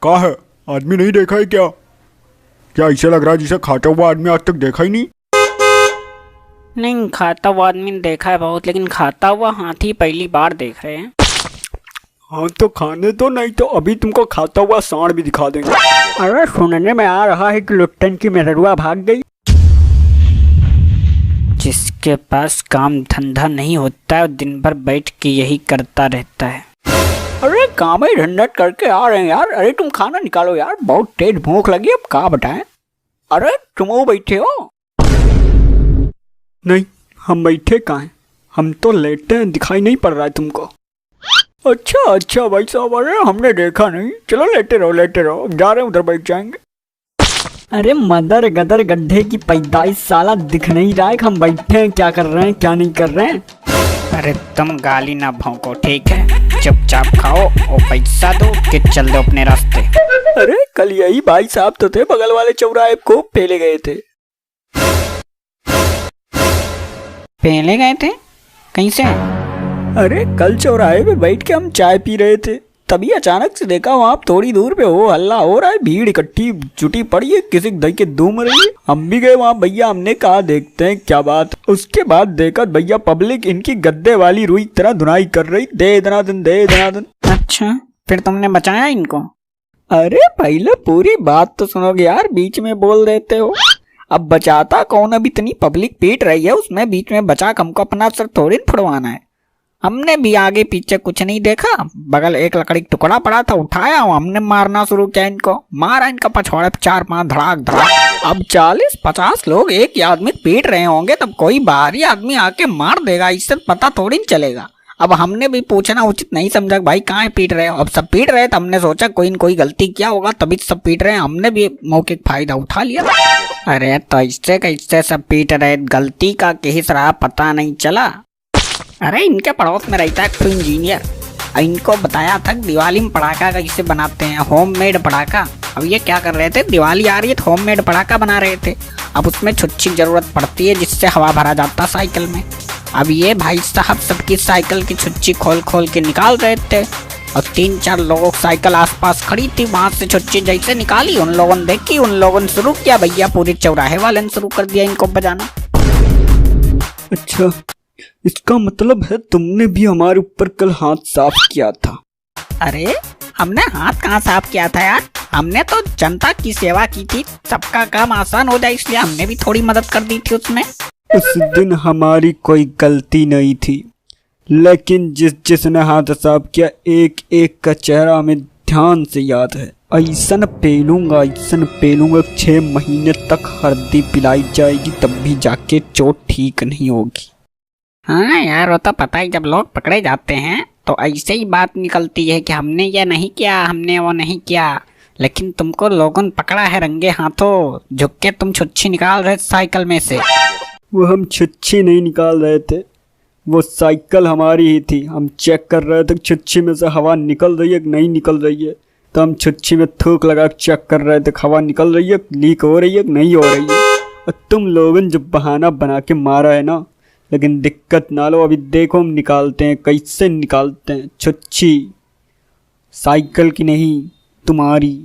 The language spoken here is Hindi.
कहाँ है? आदमी नहीं देखा है क्या? क्या ऐसा लग रहा है जिसे खाता हुआ आदमी आज तक देखा ही नहीं? नहीं, खाता हुआ आदमी ने देखा है बहुत, लेकिन खाता हुआ हाथी पहली बार देख रहे हैं। हाँ तो खाने तो नहीं तो अभी तुमको खाता हुआ सांड भी दिखा देंगे। अरे सुनने में आ रहा है कि लुट्टन की मेहरुआ भाग गई। जिसके पास काम धंधा नहीं होता है दिन भर बैठ के यही करता रहता है। अरे काम ही धंधा करके आ रहे हैं यार। अरे तुम खाना निकालो यार, बहुत तेज भूख लगी, अब कहाँ बताएं। अरे तुम वो बैठे हो? नहीं, हम बैठे कहाँ हैं? हम तो लेटे हैं, दिखाई नहीं पड़ रहा है तुमको? अच्छा भाई साहब, अरे हमने देखा नहीं। चलो लेटे रहो, अब जा रहे हैं उधर बैठ जाएंगे। अरे मदर गदर गड्ढे की पैदाइश, साला दिख नहीं रहा है हम बैठे हैं, क्या कर रहे हैं क्या नहीं कर रहे हैं। अरे तुम गाली ना भौंको, ठीक है? चुपचाप खाओ और पैसा दो कि चल दो अपने रास्ते। अरे कल यही भाई साहब तो थे, बगल वाले चौराहे को पेले गए थे। पहले गए थे? कहीं से? अरे कल चौराहे पे बैठ के हम चाय पी रहे थे, तभी अचानक से देखा वहाँ थोड़ी दूर पे हो हल्ला हो रहा है, भीड़ इकट्ठी जुटी पड़ी है, किसी दही के धूम रही है। हम भी गए वहाँ भैया, हमने कहा देखते हैं क्या बात। उसके बाद देखा भैया पब्लिक इनकी गद्दे वाली रुई तरह धुनाई कर रही, दे दनादन। अच्छा, फिर तुमने बचाया इनको? अरे पहले पूरी बात तो सुनोगे यार, बीच में बोल देते हो। अब बचाता कौन? अब इतनी पब्लिक पीट रही है, उसमें बीच में बचा हमको अपना सर थोड़ी फुड़वाना है। हमने भी आगे पीछे कुछ नहीं देखा, बगल एक लकड़ी का टुकड़ा पड़ा था, उठाया हमने मारना शुरू किया इनको, मारा इनका पछवाड़े 4-5 धड़ाक। अब 40-50 लोग एक ही आदमी पीट रहे होंगे, तब कोई बाहरी आदमी आके मार देगा, इससे पता थोड़ी चलेगा। अब हमने भी पूछना उचित नहीं समझा, भाई कहाँ पीट रहे हो? अब सब पीट रहे तो हमने सोचा कोई न कोई गलती किया होगा तभी सब पीट रहे हैं, हमने भी मौके का फायदा उठा लिया। अरे तो इससे कैसे सब पीट रहे? गलती का किस रहा पता नहीं चला? अरे इनके पड़ोस में रहता है कोई इंजीनियर, इनको बताया था दिवाली में पटाखा कैसे बनाते हैं, होममेड पटाखा। अब ये क्या कर रहे थे, दिवाली आ रही है तो होममेड पटाखा बना रहे थे। अब उसमें छुच्ची जरूरत पड़ती है जिससे हवा भरा जाता साइकिल में। अब ये भाई साहब सबकी साइकिल की छुच्ची खोल के निकाल रहे थे, और 3-4 लोगों की साइकिल आसपास खड़ी थी, वहां से छुच्ची जैसे निकाली उन लोगों ने देखी, उन लोगों ने शुरू किया, भैया पूरे चौराहे वाले ने शुरू कर दिया इनको बजाना। अच्छा, इसका मतलब है तुमने भी हमारे ऊपर कल हाथ साफ किया था? अरे हमने हाथ कहाँ साफ किया था यार, हमने तो जनता की सेवा की थी, सबका काम आसान हो जाए इसलिए हमने भी थोड़ी मदद कर दी थी उसमें। उस दिन हमारी कोई गलती नहीं थी, लेकिन जिसने हाथ साफ किया एक एक का चेहरा हमें ध्यान से याद है। ऐसन पेलूंगा 6 महीने तक हल्दी पिलाई जाएगी तब भी जाके चोट ठीक नहीं होगी। हाँ यार, वो तो पता ही, जब लोग पकड़े जाते हैं तो ऐसे ही बात निकलती है कि हमने ये नहीं किया, हमने वो नहीं किया, लेकिन तुमको लोगों ने पकड़ा है रंगे हाथों, झुक के तुम छुच्छी निकाल रहे साइकिल में से। वो हम छुच्छी नहीं निकाल रहे थे, वो साइकिल हमारी ही थी। हम चेक कर रहे थे छुच्छी में से हवा निकल रही है कि नहीं निकल रही है, तो हम छुच्छी में थूक लगा चेक कर रहे थे हवा निकल रही है, लीक हो रही है कि नहीं हो रही है। और तुम लोगों ने जब बहाना बना के मारा है ना, लेकिन दिक्कत ना लो, अभी देखो हम निकालते हैं कैसे निकालते हैं छुच्छी, साइकिल की नहीं तुम्हारी।